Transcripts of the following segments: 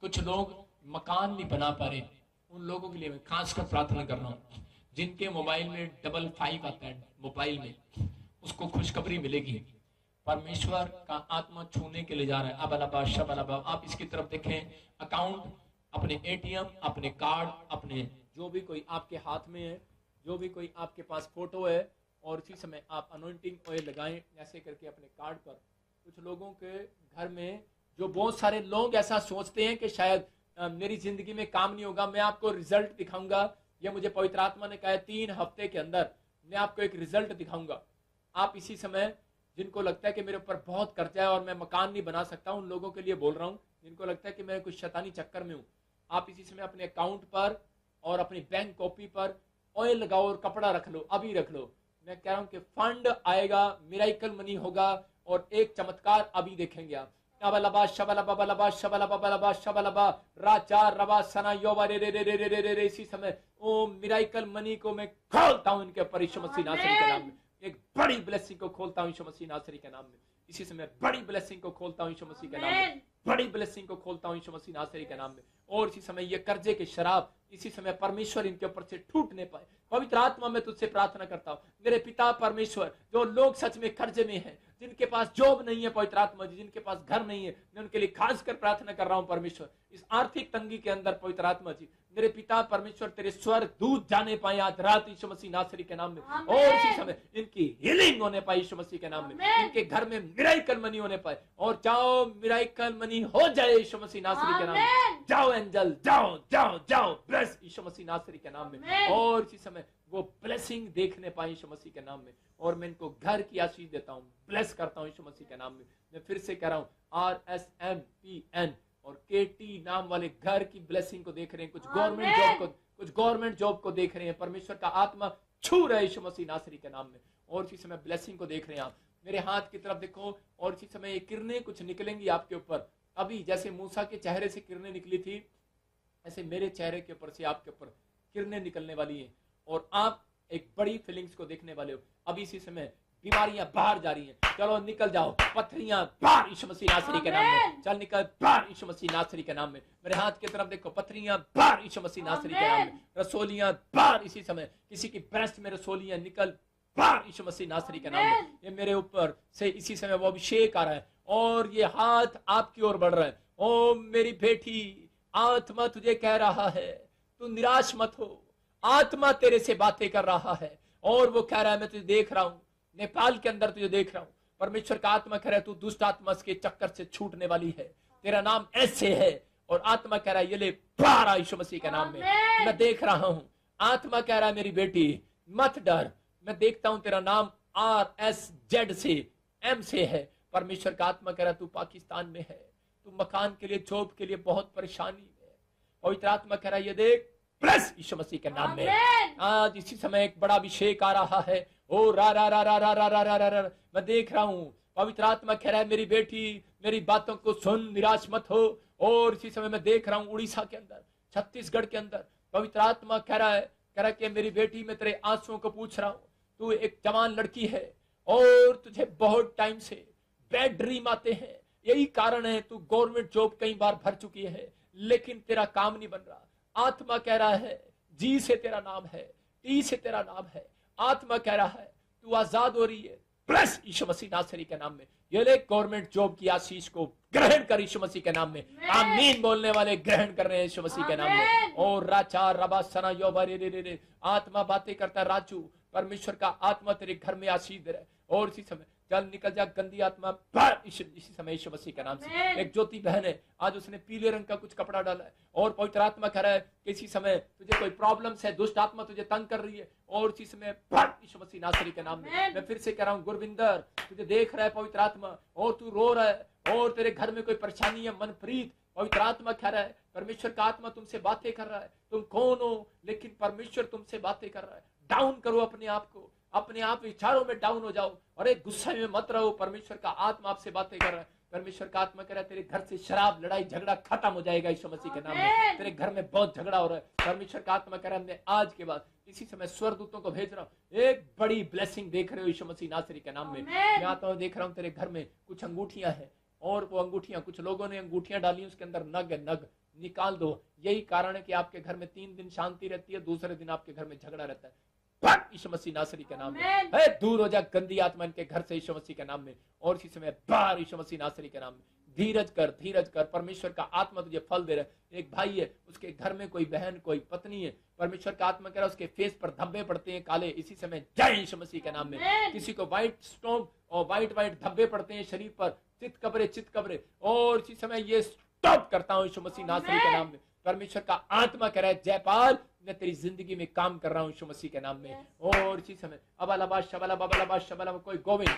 कुछ लोग मकान नहीं बना पा रहे, उन लोगों के लिए मैं खासकर प्रार्थना कर रहा हूँ। जिनके मोबाइल में 55 आता है मोबाइल में, उसको खुशखबरी मिलेगी। परमेश्वर का आत्मा छूने के लिए जा रहा है। अब अलाबा शब अलाबा, आप इसकी तरफ देखें। अकाउंट, अपने एटीएम, अपने कार्ड, अपने जो भी कोई आपके हाथ में है, जो भी कोई आपके पास फोटो है, और इसी समय आप अनॉइंटिंग ऑयल लगाएं ऐसे करके अपने कार्ड पर। कुछ लोगों के घर में, जो बहुत सारे लोग ऐसा सोचते हैं कि शायद मेरी जिंदगी में काम नहीं होगा, मैं आपको रिजल्ट दिखाऊंगा। ये मुझे पवित्र आत्मा ने कहा है 3 हफ्ते के अंदर मैं आपको एक रिजल्ट दिखाऊंगा। आप इसी समय, जिनको लगता है कि मेरे ऊपर बहुत कर्जा है और मैं मकान नहीं बना सकता, उन लोगों के लिए बोल रहा हूँ जिनको लगता है कि मैं कुछ शैतानी चक्कर में हूँ, आप इसी समय अपने अकाउंट पर और अपनी बैंक कॉपी पर ऑयल लगाओ और कपड़ा रख लो, अभी रख लो। मैं कह रहा हूँ कि फंड आएगा, मिराइकल मनी होगा और एक चमत्कार अभी देखेंगे आप। अबलबा शबलबा बलबा शबलबा बलबा शबलबा राचा रबा सना योबा रे रे रे रे रे रे रे। इसी समय ओ मिराइकल मनी को मैं खोलता हूँ इनके ऊपर यीशु मसीह नासरी के नाम में। एक बड़ी ब्लेसिंग को खोलता हूँ यीशु मसीह नासरी के नाम में। इसी समय बड़ी ब्लेसिंग को खोलता हूँ यीशु मसीह के नाम में। बड़ी ब्लेसिंग को खोलता हूँ यीशु मसीह नासरी के नाम में। और इसी समय ये कर्जे के शराब इसी समय परमेश्वर इनके ऊपर से टूटने पाए। पवित्र आत्मा में तुझसे प्रार्थना करता हूँ मेरे पिता परमेश्वर, जो लोग सच में कर्जे में हैं, जिनके पास जॉब नहीं है पवित्र आत्मा जी, जिनके पास घर नहीं है, मैं उनके लिए खासकर प्रार्थना कर रहा हूं परमेश्वर। इस आर्थिक तंगी के अंदर पवित्र आत्मा जी, मेरे पिता परमेश्वर तेरे स्वर दूध जाने पाए आज रात यीशु मसीह नासरी के नाम में। और इसी समय इनकी हीलिंग होने पाए यीशु मसीह के नाम में। इनके घर में मिराइकल मनी होने पाए। और जाओ मिराइकल मनी हो जाए यीशु मसीह नासरी के नाम में। जाओ एंजल, जाओ जाओ जाओ, ब्लेस यीशु मसीह नासरी के नाम में। और इसी समय वो ब्लेसिंग देखने पाए यीशु मसीह के नाम में। और मैं इनको घर की आशीष देता हूँ, ब्लेस करता हूँ यीशु मसीह के नाम में। मैं फिर से कह रहा हूँ RSMPN और KT नाम वाले घर की ब्लेसिंग को देख रहे हैं, कुछ गवर्नमेंट जॉब को देख रहे हैं। परमेश्वर का आत्मा छू रहा है यीशु मसीह नासरी के नाम में। और इसी समय ब्लेसिंग को देख रहे हैं आप। मेरे हाथ की तरफ देखो, और इसी समय ये किरणें कुछ निकलेंगी आपके ऊपर। अभी जैसे मूसा के चेहरे से किरणें निकली थी, ऐसे मेरे चेहरे के ऊपर से आपके ऊपर किरणें निकलने वाली हैं। और आप एक बड़ी फीलिंग्स को देखने वाले हो। अभी इसी समय बीमारियां बाहर जा रही हैं, चलो निकल जाओ। पत्थरियां बाहर यीशु मसीह नासरी के नाम में, चल निकल बाहर यीशु मसीह नासरी के नाम में। मेरे हाथ की तरफ देखो, पत्थरियां बाहर यीशु मसीह नासरी के नाम में। रसोलियां बाहर इसी समय, किसी की ब्रेस्ट में रसोलियां निकल बाहर यीशु मसीह नासरी के नाम में। ये मेरे ऊपर से इसी समय वो अभिषेक आ रहा है और ये हाथ आपकी ओर बढ़ रहा है। ओ मेरी बेटी, आत्मा तुझे कह रहा है तू निराश मत हो। आत्मा तेरे से बातें कर रहा है और वो कह रहा है मैं तुझे देख रहा हूं, नेपाल के अंदर तुझे देख रहा हूं। परमेश्वर का आत्मा कह रहा है तू दुष्ट आत्मा के चक्कर से छूटने वाली है, तेरा नाम ऐसे है। और आत्मा कह रहा है ये ले बाहर यीशु मसीह के नाम में। मैं देख रहा हूं, आत्मा कह रहा है मेरी बेटी मत डर, मैं देखता हूं तेरा नाम RSZ से M से है। परमेश्वर का आत्मा कह रहा है तू पाकिस्तान में है, तू मकान के लिए, जॉब के लिए बहुत परेशानी में है। पवित्र आत्मा कह रहा है ये देख, प्लस यीशु मसीह के नाम में आज इसी समय एक बड़ा अभिषेक आ रहा है। ओ रा रा रा रा रा रा रा रा रा रा। मैं देख रहा हूँ पवित्र आत्मा कह रहा है मेरी बेटी मेरी बातों को सुन, निराश मत हो। और इसी समय मैं देख रहा हूँ उड़ीसा के अंदर, छत्तीसगढ़ के अंदर पवित्र आत्मा कह रहा है कि मेरी बेटी मैं तेरे आंसुओं को पूछ रहा हूँ। तू एक जवान लड़की है और तुझे बहुत टाइम से बैड ड्रीम आते हैं। यही कारण है तू गवर्नमेंट जॉब कई बार भर चुकी है लेकिन तेरा काम नहीं बन रहा। आत्मा कह रहा है G से तेरा नाम है, T से तेरा नाम है। आत्मा कह रहा है तू आजाद हो रही है, प्लस यीशु मसीह नासरी के नाम में। ये ले गवर्नमेंट जॉब की आशीष को ग्रहण कर यीशु मसीह के नाम में। आमीन बोलने वाले ग्रहण कर रहे हैं यीशु मसीह के नाम में। और राचा रबा सना योबा रे रे रे। आत्मा बातें करता है राजू, परमेश्वर का आत्मा तेरे घर में आशीष दे रहा है। और इसी समय चल निकल जा गंदी आत्मा इसी समय यीशु मसीह के नाम से। एक ज्योति बहन है, आज उसने पीले रंग का कुछ कपड़ा डाला है और पवित्र आत्मा कह रहा है कि इसी समय तुझे कोई प्रॉब्लम्स है, दुष्ट आत्मा तुझे तंग कर रही है। और इसी समय यीशु मसीह नासरी के नाम में मैं फिर से कह रहा हूँ गुरविंदर तुझे देख रहा है पवित्र आत्मा और तू रो रहा है और तेरे घर में कोई परेशानी है। मनप्रीत पवित्र आत्मा कह रहा है, परमेश्वर का आत्मा तुमसे बातें कर रहा है। तुम कौन हो लेकिन परमेश्वर तुमसे बातें कर रहा है। डाउन करो अपने आप को, अपने आप विचारों में डाउन हो जाओ और एक गुस्से में मत रहो। परमेश्वर का आत्मा आपसे बातें कर रहा है। परमेश्वर का आत्मा कह रहा है तेरे घर से शराब, लड़ाई झगड़ा खत्म हो जाएगा यीशु मसीह के नाम में। तेरे घर में बहुत झगड़ा हो रहा है। परमेश्वर का आत्मा कह रहा है मैं आज के बाद इसी समय स्वर्गदूतों को भेज रहा हूँ। एक बड़ी ब्लेसिंग देख रहे हो यीशु मसीह नासरी के नाम में। मैं आता हूँ, देख रहा हूँ तेरे घर में कुछ अंगूठियां हैं और वो अंगूठियां, कुछ लोगों ने अंगूठियां डाली, उसके अंदर नग है, नग निकाल दो। यही कारण है कि आपके घर में 3 दिन शांति रहती है, दूसरे दिन आपके घर में झगड़ा रहता है। भाग यीशु मसीह नासरी के नाम में, दूर हो जा गंदी आत्मा इनके घर से यीशु मसीह के नाम में। और इसी समय बाहर यीशु मसीह नासरी के नाम में। धीरज कर, धीरज कर, परमेश्वर का आत्मा तुझे फल दे रहा है। एक भाई है, उसके घर में कोई बहन, कोई पत्नी है, परमेश्वर का आत्मा कह रहा है उसके फेस पर धब्बे पड़ते हैं काले, इसी समय जय यीशु मसीह के नाम में। किसी को व्हाइट स्टोन और व्हाइट व्हाइट धब्बे पड़ते हैं शरीर पर, चित कब्रे, और इसी समय ये स्टॉप करता हूं यीशु मसीह नासरी के नाम में। परमेश्वर का आत्मा कह रहा है जयपाल, मैं तेरी जिंदगी में काम कर रहा हूं यीशु मसीह के नाम में। और इसी समय अबलबा शबला बबलबा शबला, कोई गोविंद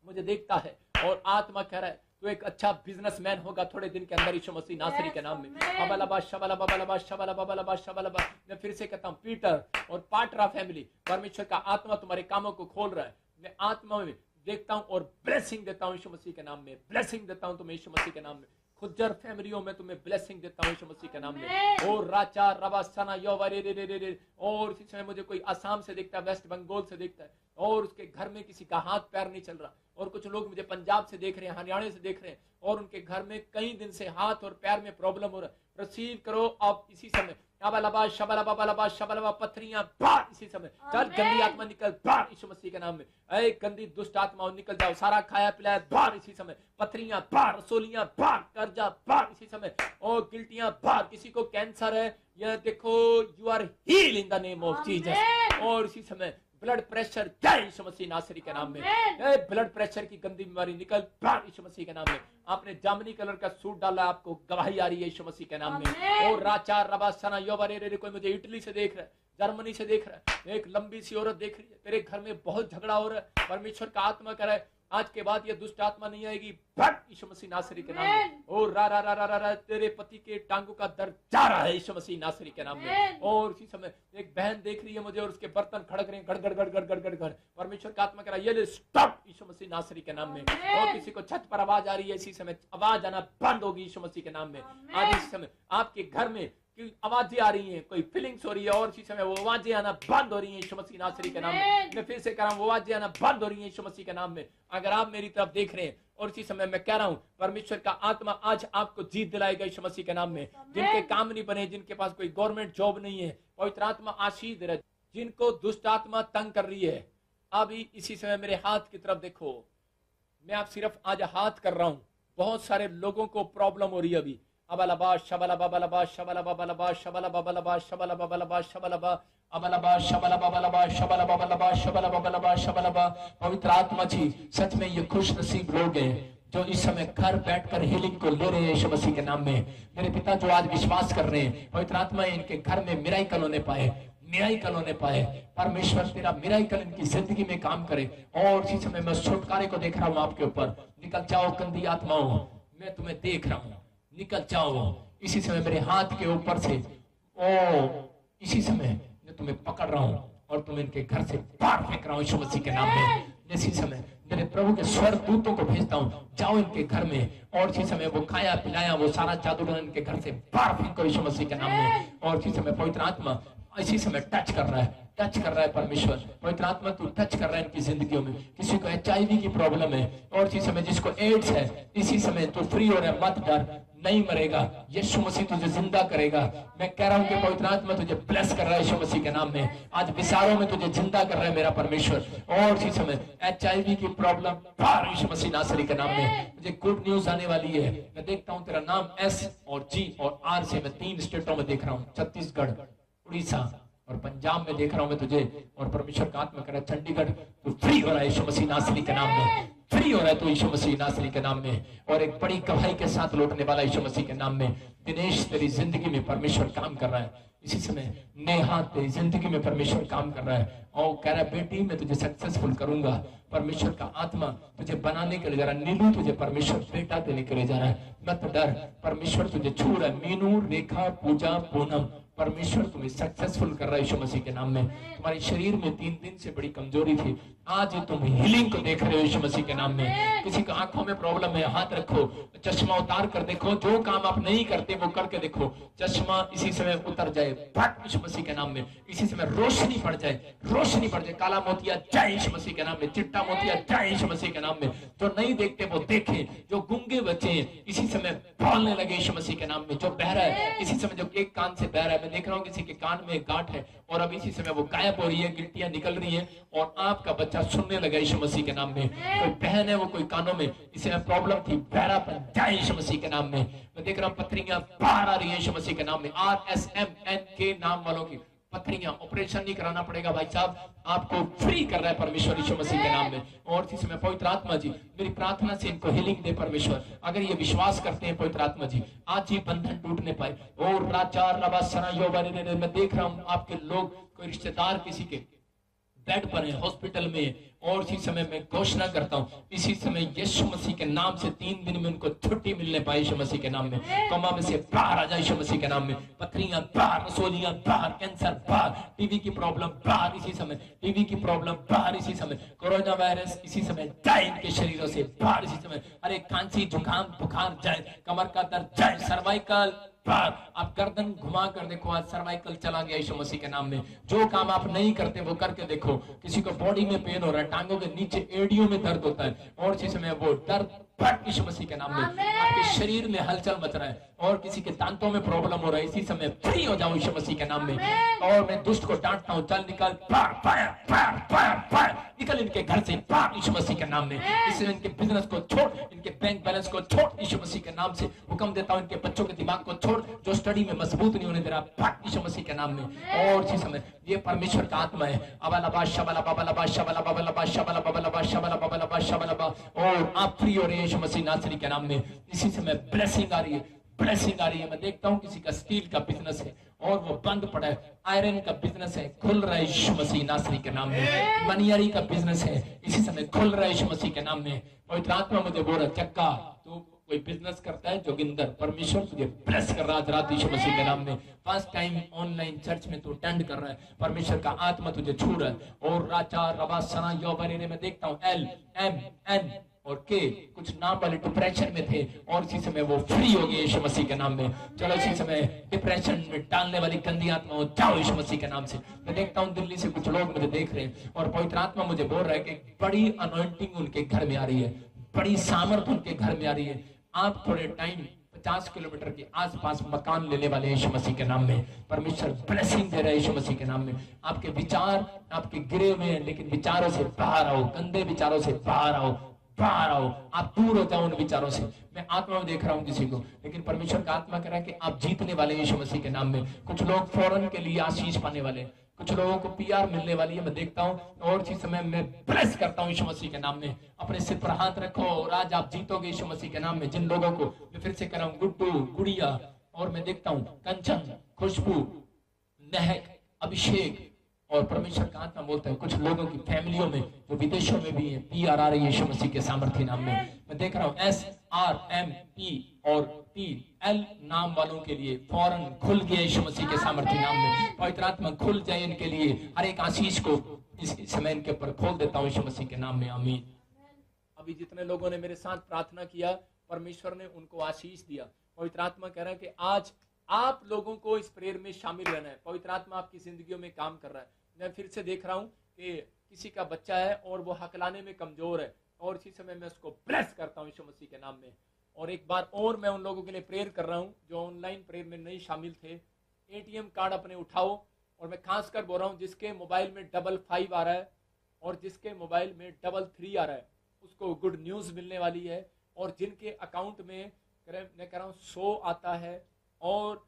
मुझे देखता है और आत्मा कह रहा है तो एक अच्छा बिजनेसमैन होगा थोड़े दिन के अंदर यीशु मसीह नासरी के नाम में। अबलबा शबला बबलबा शबला बबलबा शबलबा। मैं फिर से कहता हूं, पीटर और पाटरा फैमिली, परमेश्वर का आत्मा तुम्हारे कामों को खोल रहा है। मैं आत्मा में देखता हूं और ब्लेसिंग देता हूं यीशु मसीह के नाम में। ब्लेसिंग देता हूं तुम्हें यीशु मसीह के नाम में। खुज्जर फैमिलियों में तुम्हें ब्लेसिंग देता हूं यीशु मसीह के नाम में। और राचा रवा सना यो रे रे रे रे। और इसी समय मुझे कोई असम से देखता है, वेस्ट बंगाल से देखता है, और उसके घर में किसी का हाथ पैर नहीं चल रहा। और कुछ लोग मुझे पंजाब से देख रहे हैं, हरियाणा से देख रहे हैं, और उनके घर में कई दिन से हाथ और पैर में प्रॉब्लम हो रहा है। रिसीव करो अब इसी समय। अबलबा शबला बबलबा शबलबा, पथरियां बाहर इसी समय। चल गंदी आत्मा निकल बाहर यीशु मसीह के नाम में। ऐ गंदी दुष्ट आत्मा निकल जाओ, सारा खाया पिलाया बाहर इसी समय। पथरियां बाहर, रसोलियां बाहर, कर्जा बाहर इसी समय। और गिल्टियां बाहर। किसी को कैंसर है, यह देखो you are heal in the name of Jesus. और इसी समय ब्लड प्रेशर जय यीशु मसीह नासरी के नाम में। ब्लड प्रेशर की गंदी बीमारी निकल बाहर यीशु मसीह के नाम में। आपने जामनी कलर का सूट डाला, आपको गवाही आ रही है यीशु मसीह के नाम में। और राचा रबासना योवरे, कोई मुझे इटली से देख रहा है, जर्मनी से देख रहा है, एक लंबी सी औरत देख रही है, तेरे घर में बहुत झगड़ा हो रहा है। परमेश्वर का आत्मा कह रहा है आज के बाद ये दुष्ट आत्मा नहीं आएगी, भट यीशु मसीह नासरी के नाम में। और रा रा रा रा रा रा, तेरे पति के टांगों का दर्द जा रहा है यीशु मसीह नासरी के नाम में। और इसी समय एक बहन देख रही है मुझे, और उसके बर्तन खड़क रहे हैं, गड़ गड़ गड़ गड़ गड़ गड़ गड़। परमेश्वर का आत्मा कह रहा है ये ले स्टॉप यीशु मसीह नासरी के नाम में। और किसी को छत पर आवाज आ रही है, इसी समय आवाज आना बंद होगी यीशु मसीह के नाम में। आज इस समय आपके घर में कि आवाजें आ रही हैं, कोई फीलिंग्स हो रही है, और इसी समय वो आवाजें आना बंद हो रही हैं यीशु मसीह नासरी के नाम में। मैं फिर से कह रहा हूं, वो आवाजें आना बंद हो रही हैं यीशु मसीह के नाम में। अगर आप मेरी तरफ देख रहे हैं, और इसी समय मैं कह रहा हूं परमेश्वर का आत्मा आज आपको जीत दिलाएगा यीशु मसीह के नाम में। जिनके काम नहीं बने, जिनके पास कोई गवर्नमेंट जॉब नहीं है, पवित्र आत्मा आशीष दे रहा है। जिनको दुष्ट आत्मा तंग कर रही है, अभी इसी समय मेरे हाथ की तरफ देखो। मैं आप सिर्फ आज हाथ कर रहा हूं, बहुत सारे लोगों को प्रॉब्लम हो रही है अभी। अबलबा शबला बबलबा शबला बबलबा शबला बबलबा शबला बबलबा शबलबा अबलबा शबला बबलबा शबला बबलबा शबला बबलबा शबलबा। पवित्र आत्मा जी, सच में ये खुश नसीब लोग हैं जो इस समय घर बैठकर हीलिंग को ले रहे हैं यीशु मसीह के नाम में। मेरे पिता जो आज विश्वास कर रहे हैं, पवित्र आत्मा इनके घर में मिराकल होने पाए, मिराकल होने पाए। परमेश्वर तेरा मिराकल इनकी जिंदगी में काम करे। और इसी समय मैं छुटकारे को देख रहा हूँ आपके ऊपर। निकल जाओ गंदी आत्माओं, मैं तुम्हें देख रहा हूँ, निकल जाओ इसी समय मेरे हाथ के ऊपर से। ओ इसी समय मैं तुम्हें पकड़ रहा हूं और तुम्हें इनके घर से बाहर फेंक रहा हूं यीशु मसीह के नाम में। इसी समय मेरे प्रभु के स्वर्गदूतों को भेजता हूं, जाओ इनके घर में, और इसी समय वो खाया पिलाया वो सारा जादू इनके घर से बाहर फेंको यीशु मसीह के नाम में। और इसी समय पवित्र आत्मा इसी समय टच कर रहा है, टच कर रहा है। परमेश्वर पवित्र आत्मा तू टच कर रहा है इनकी जिंदगियों में। किसी को HIV की प्रॉब्लम है, और इसी समय जिसको एड्स है, इसी समय तू फ्री हो रहा है। मत डर, नहीं मरेगा, यीशु मसीह तुझे जिंदा करेगा। मैं कह रहा हूं कि पवित्र आत्मा तुझे ब्लेस कर रहा है यीशु मसीह के नाम में। आज विचारों में तुझे जिंदा कर रहा है मेरा परमेश्वर। और इसी समय HIV की प्रॉब्लम बाहर यीशु मसीह नासरी के नाम में। मुझे गुड न्यूज आने वाली है। मैं देखता हूं तेरा नाम S और G और R से मैं 3 स्टेटों में देख रहा हूं, छत्तीसगढ़, उड़ीसा और पंजाब में देख रहा हूं मैं तुझे। और परमेश्वर का आत्मा कह रहा है चंडीगढ़ तू फ्री हो रहा है यीशु मसीह नासरी के नाम में, फ्री हो रहा है तो यीशु मसीह नासरी के नाम में। और एक बड़ी गवाही के साथ लौटने वाला यीशु मसीह के नाम में। दिनेश तेरी जिंदगी में परमेश्वर काम कर रहा है इसी समय। नेहा तेरी जिंदगी में परमेश्वर काम कर रहा है और कह रहा है बेटी मैं तुझे सक्सेसफुल करूंगा। परमेश्वर का आत्मा तुझे बनाने के लिए जा रहा है। नीलू तुझे परमेश्वर बेटा देने के लिए जा रहा है। मत डर, परमेश्वर तुझे छू रहा है। मीनू, रेखा, पूजा, पूनम परमेश्वर तुम्हें सक्सेसफुल कर रहा है यीशु मसीह के नाम में। तुम्हारे शरीर में 3 दिन से बड़ी कमजोरी थी, आज तुम हीलिंग को देख रहे हो यीशु मसीह के नाम में। किसी को आंखों में प्रॉब्लम है, हाथ रखो, चश्मा उतार कर देखो, जो काम आप नहीं करते वो करके देखो, चश्मा इसी समय उतर जाए यीशु मसीह के नाम में। इसी समय रोशनी पड़ जाए, रोशनी पड़ जाए। काला मोतिया जाए यीशु मसीह के नाम में, चिट्टा मोतिया जाए यीशु मसीह के नाम में। जो नहीं देखते वो देखें, जो गूंगे बच्चे इसी समय बोलने लगे यीशु मसीह के नाम में। जो बहरा है इसी समय, जो एक कान से बहरा है, मैं देख रहा हूँ किसी के कान में गांठ है और अब इसी समय वो गायब हो रही है, गिल्टियां निकल रही है और आपका बच्चा सुनने लगा यीशु मसीह के नाम में। कोई बहन है वो कोई कानों में इसी में प्रॉब्लम थी, बहरापन जाए यीशु मसीह के नाम में। मैं देख रहा हूँ पथरियां बाहर आ रही है यीशु मसीह के नाम में। RSMN के नाम वालों की पथरियां, ऑपरेशन नहीं कराना पड़ेगा भाई साहब, आपको फ्री कर रहा है परमेश्वर यीशु मसीह के नाम में। और इसी समय पवित्र आत्मा जी मेरी प्रार्थना से इनको हीलिंग दे परमेश्वर। अगर ये विश्वास करते हैं पवित्र आत्मा जी, आज ही बंधन टूटने पाए। और राजा रबा सना योबारी, मैं देख रहा हूँ आपके लोग, कोई रिश्तेदार किसी के बेड पर है, हॉस्पिटल में, और इसी समय मैं घोषणा करता हूँ इसी समय यीशु मसीह के नाम से 3 दिन में उनको छुट्टी मिलने पाए यीशु मसीह के नाम में। कोमा में से बाहर आ जाए यीशु मसीह के नाम में। पथरियां बाहर, रसोलियां बाहर, कैंसर बाहर, टीवी की प्रॉब्लम बाहर इसी समय, टीवी की प्रॉब्लम बाहर इसी समय, कोरोना वायरस इसी समय जाए इनके शरीरों से बाहर इसी समय। अरे खांसी, जुकाम, बुखार जाए, कमर का दर्द जाए, सर्वाइकल बाहर। आप गर्दन घुमा कर देखो, आज सर्वाइकल चला गया यीशु मसीह के नाम में। जो काम आप नहीं करते वो करके देखो। किसी को बॉडी में पेन हो रहा है, टांगों के नीचे एड़ियों में दर्द होता है और इसी समय वो दर्द फट यीशु मसीह के नाम में। आपके शरीर में हलचल मच रहा है और किसी के दांतों में प्रॉब्लम हो रहा है, इसी समय फ्री हो जाओ यीशु मसीह के नाम में। और मैं दुष्ट को डांटता हूँ, चल निकल, fire fire fire fire fire, निकल इनके घर से फायर यीशु मसीह के नाम में। इससे इनके बिजनेस को छोड़, इनके बैंक बैलेंस को छोड़ यीशु मसीह के नाम से हुक्म देता हूँ। इनके बच्चों के दिमाग को छोड़, जो स्टडी में मजबूत नहीं होने दे रहा, फायर यीशु मसीह के नाम में। और इसी समय ये परमेश्वर का आत्मा है, अबलबा शबला बबलबा शबला बबलबा शबला बबलबा शबला बबलबा शबला, और आप फ्री हो रहे हैं यीशु मसीह नासरी के नाम में। इसी समय ब्लेसिंग आ रही है, ब्लेसिंग आ रही है। मैं देखता हूँ किसी का स्टील का बिजनेस है और वो बंद पड़ा है, आयरन का बिजनेस है, खुल रहा है यीशु मसीह नासरी के नाम में। मनियारी का बिजनेस है, इसी समय खुल रहा है यीशु मसीह के नाम में। पवित्र आत्मा मुझे बोल रहा, चक्का तो कोई बिजनेस करता है जोगिंदर, परमेश्वर तुझे ब्लेस कर रहा है रात यीशु मसीह के नाम में। फर्स्ट टाइम ऑनलाइन चर्च में तू अटेंड कर रहा है, परमेश्वर का आत्मा तुझे छू रहा है। और राजा रबा सना योबरी ने, मैं देखता हूँ LMN और के कुछ नाम वाले डिप्रेशन में थे और इसी समय वो फ्री हो गए यीशु मसीह के नाम में। चलो इसी समय डिप्रेशन में डालने वाली गंदी आत्मा हो जाओ यीशु मसीह के नाम से। मैं देखता हूँ दिल्ली से कुछ लोग मुझे देख रहे हैं और पवित्र आत्मा मुझे बोल रहा है कि बड़ी अनॉइंटिंग उनके घर में आ रही है, बड़ी सामर्थ उनके घर में आ रही है। आप थोड़े टाइम 50 किलोमीटर के आसपास मकान लेने वाले यीशु मसीह के नाम में। परमेश्वर ब्लेसिंग दे रहा है यीशु मसीह के नाम में। आपके विचार आपके गिरे हुए हैं, लेकिन विचारों से बाहर आओ, गंदे विचारों से बाहर आओ, बाहर आओ, आप दूर हो जाओ उन विचारों से। मैं आत्मा में देख रहा हूँ किसी को, लेकिन परमेश्वर का आत्मा कह रहा है कि आप जीतने वाले यीशु मसीह के नाम में। कुछ लोग फौरन के लिए आशीष पाने वाले, कुछ लोगों को PR मिलने वाली है, मैं देखता हूँ। और इसी समय मैं ब्लेस करता हूँ यीशु मसीह के नाम में। अपने सिर पर हाथ रखो और आज आप जीतोगे यीशु मसीह के नाम में। जिन लोगों को मैं फिर से कह रहा हूँ, गुड्डू, गुड़िया, और मैं देखता हूँ कंचन, खुशबू, महक, अभिषेक, और परमेश्वर का आत्मा बोलता है कुछ लोगों की फैमिलियों में जो विदेशों में भी है PR आ रही है यीशु मसीह के सामर्थ्य नाम में। मैं देख रहा हूँ SRMP और PL नाम वालों के लिए फौरन खुल गया यीशु मसीह के सामर्थ्य नाम में। पवित्र आत्मा खुल जाए इनके लिए, हर एक आशीष को इस समय इनके ऊपर खोल देता हूँ यीशु मसीह के नाम में, आमीन। अभी जितने लोगों ने मेरे साथ प्रार्थना किया, परमेश्वर ने उनको आशीष दिया। पवित्र आत्मा कह रहा है कि आज आप लोगों को इस प्रेयर में शामिल रहना है। पवित्र आत्मा आपकी जिंदगियों में काम कर रहा है। मैं फिर से देख रहा हूँ कि किसी का बच्चा है और वो हकलाने में कमजोर है और इसी समय मैं उसको ब्लेस करता हूँ यीशु मसीह के नाम में। और एक बार और मैं उन लोगों के लिए प्रेयर कर रहा हूँ जो ऑनलाइन प्रेयर में नहीं शामिल थे। ATM कार्ड अपने उठाओ, और मैं खास कर बोल रहा हूँ जिसके मोबाइल में 55 आ रहा है और जिसके मोबाइल में 33 आ रहा है, उसको गुड न्यूज मिलने वाली है। और जिनके अकाउंट में मैं कह रहा हूँ 100 आता है और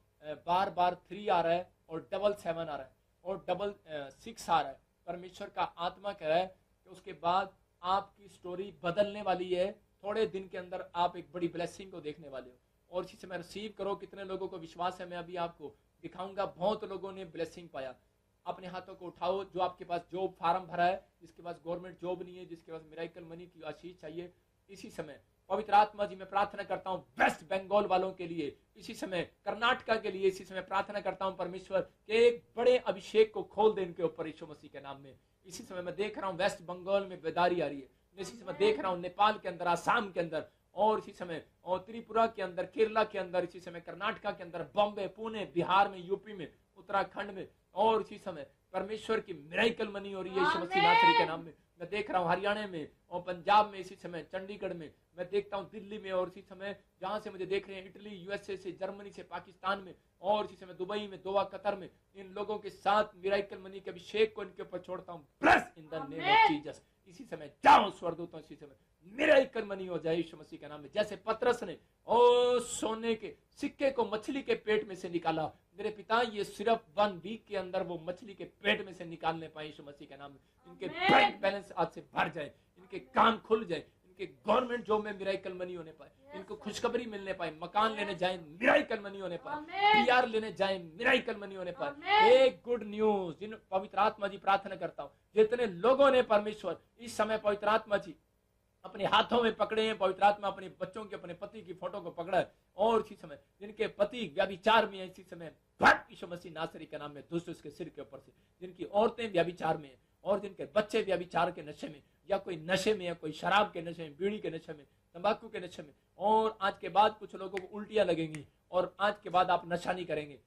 बार बार 3 आ रहा है और 7 आ रहा है और 6 आ रहा है, परमेश्वर का आत्मा कह रहा है कि उसके बाद आपकी स्टोरी बदलने वाली है। थोड़े दिन के अंदर आप एक बड़ी ब्लेसिंग को देखने वाले हो। और इसी समय रिसीव करो। कितने लोगों को विश्वास है, मैं अभी आपको दिखाऊंगा। बहुत लोगों ने ब्लेसिंग पाया। अपने हाथों को उठाओ जो आपके पास जॉब फार्म भरा है, जिसके पास गवर्नमेंट जॉब नहीं है, जिसके पास मिरेकल मनी की आशीष चाहिए, इसी समय पवित्र आत्मा जी मैं प्रार्थना करता हूँ वेस्ट बंगाल वालों के लिए, इसी समय कर्नाटका के लिए, इसी समय प्रार्थना करता हूँ परमेश्वर के एक बड़े अभिषेक को खोल दे इनके ऊपर यीशु मसीह के नाम में। इसी समय मैं देख रहा हूँ वेस्ट बंगाल में बेदारी आ रही है, इसी समय देख रहा हूँ नेपाल के अंदर, आसाम के अंदर, और इसी समय और त्रिपुरा के अंदर, केरला के अंदर, इसी समय कर्नाटका के अंदर, बॉम्बे, पुणे, बिहार में, यूपी में, उत्तराखंड में, और इसी समय परमेश्वर की मिरेकल मनी हो रही है यीशु मसीह नासरी के नाम में। मैं देख रहा हूँ हरियाणा में और पंजाब में, इसी समय चंडीगढ़ में, मैं देखता हूँ दिल्ली में, और इसी समय जहां से मुझे देख रहे हैं इटली, यूएसए से, जर्मनी से, पाकिस्तान में, और इसी समय दुबई में, दोहा, कतर में, इन लोगों के साथ मिरेकल मनी के अभिषेक को इनके ऊपर छोड़ता हूँ plus in the name of Jesus. इसी समय जाओ स्वर्गदूतों, इसी समय मिरेकल मनी हो जाए यीशु मसीह के नाम में। जैसे पतरस ने ओ सोने के सिक्के को मछली के पेट में से निकाला, मेरे पिता ये सिर्फ 1 वीक के अंदर वो मछली के पेट में से निकालने पाए यीशु मसीह के नाम में। इनके बैंक बैलेंस आज से भर जाए, इनके काम खुल जाए, इनके गवर्नमेंट जॉब में मिरेकल मनी होने पाए, इनको खुशखबरी मिलने पाए, मकान लेने जाए मिरेकल मनी होने पाए, पीआर लेने जाए मिरेकल मनी होने पाए। एक गुड न्यूज जिन पवित्र आत्मा जी प्रार्थना करता हूँ जितने लोगों ने परमेश्वर इस समय पवित्र आत्मा जी अपने हाथों में पकड़े हैं, पवित्र आत्मा अपने बच्चों के, अपने पति की फोटो को पकड़ा है, और इसी समय जिनके पति व्यभिचार में है, इसी समय यीशु मसीह नासरी के नाम में दुष्ट उसके सिर के ऊपर से, जिनकी औरतें व्यभिचार में है, और जिनके बच्चे व्यभिचार के नशे में, या कोई नशे में है, कोई शराब के नशे में, बीड़ी के नशे में, तंबाकू के नशे में, और आज के बाद कुछ लोगों को उल्टियां लगेंगी और आज के बाद आप नशा नहीं करेंगे,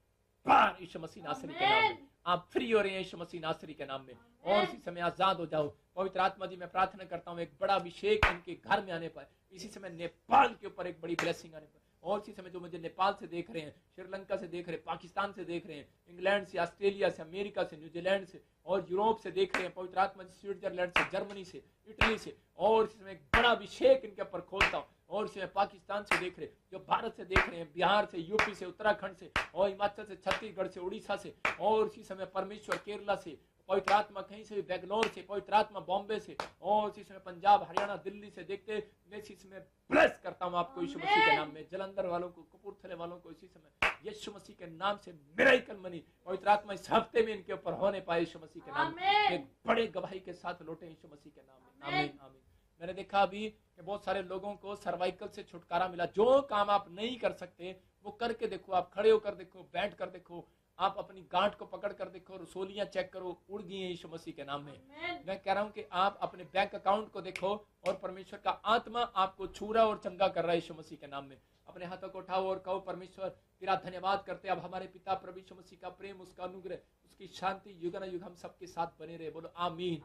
यीशु मसीह नासरी के नाम में आप फ्री हो रहे हैं यीशु मसीह नासरी के नाम में, और इसी समय आजाद हो जाओ। पवित्र आत्मा जी मैं प्रार्थना करता हूँ एक बड़ा अभिषेक इनके घर में आने पाए, इसी समय नेपाल के ऊपर एक बड़ी ब्लेसिंग आने पाए, और इसी समय जो मुझे नेपाल से देख रहे हैं, श्रीलंका से देख रहे हैं, पाकिस्तान से देख रहे हैं, इंग्लैंड से, ऑस्ट्रेलिया से, अमेरिका से, न्यूजीलैंड से, और यूरोप से देख रहे हैं, पवित्र आत्मा जी स्विट्जरलैंड से, जर्मनी से, इटली से, और इसी समय एक बड़ा अभिषेक इनके ऊपर खोलता हूँ, और इसी में पाकिस्तान से देख रहे, जो भारत से देख रहे हैं, बिहार से, यूपी से, उत्तराखंड से, और हिमाचल से, छत्तीसगढ़ से, उड़ीसा से, और इसी समय परमेश्वर केरला से, पवित्र आत्मा कहीं से भी, बेंगलोर से, पवित्र आत्मा बॉम्बे से, और इसी समय पंजाब, हरियाणा, दिल्ली से देखते मैं इसी समय ब्लेस करता हूँ आपको यीशु मसीह के नाम में। जलंधर वालों को, कपूरथले वालों को इसी समय यीशु मसीह के नाम से मिरेकल मनी पवित्र आत्मा इस हफ्ते में इनके ऊपर होने पाए यीशु मसीह के नाम में, एक बड़े गवाही के साथ लौटे यीशु मसीह के नाम में। आमीन आमीन। मैंने देखा अभी कि बहुत सारे लोगों को सर्वाइकल से छुटकारा मिला। जो काम आप नहीं कर सकते वो करके देखो, आप खड़े होकर देखो, बैठ कर देखो, आप अपनी गांठ को पकड़ कर देखो, रसोलियां चेक करो, उड़ गई हैं यीशु मसीह के नाम में। मैं कह रहा हूं कि आप अपने बैंक अकाउंट को देखो और परमेश्वर का आत्मा आपको छू रहा और चंगा कर रहा है यीशु मसीह के नाम में। अपने हाथों को उठाओ और कहो, परमेश्वर तेरा धन्यवाद करते अब हमारे पिता प्रभु यीशु मसीह का प्रेम, उसका अनुग्रह, उसकी शांति युग न युग हम सबके साथ बने रहे। बोलो आमीन।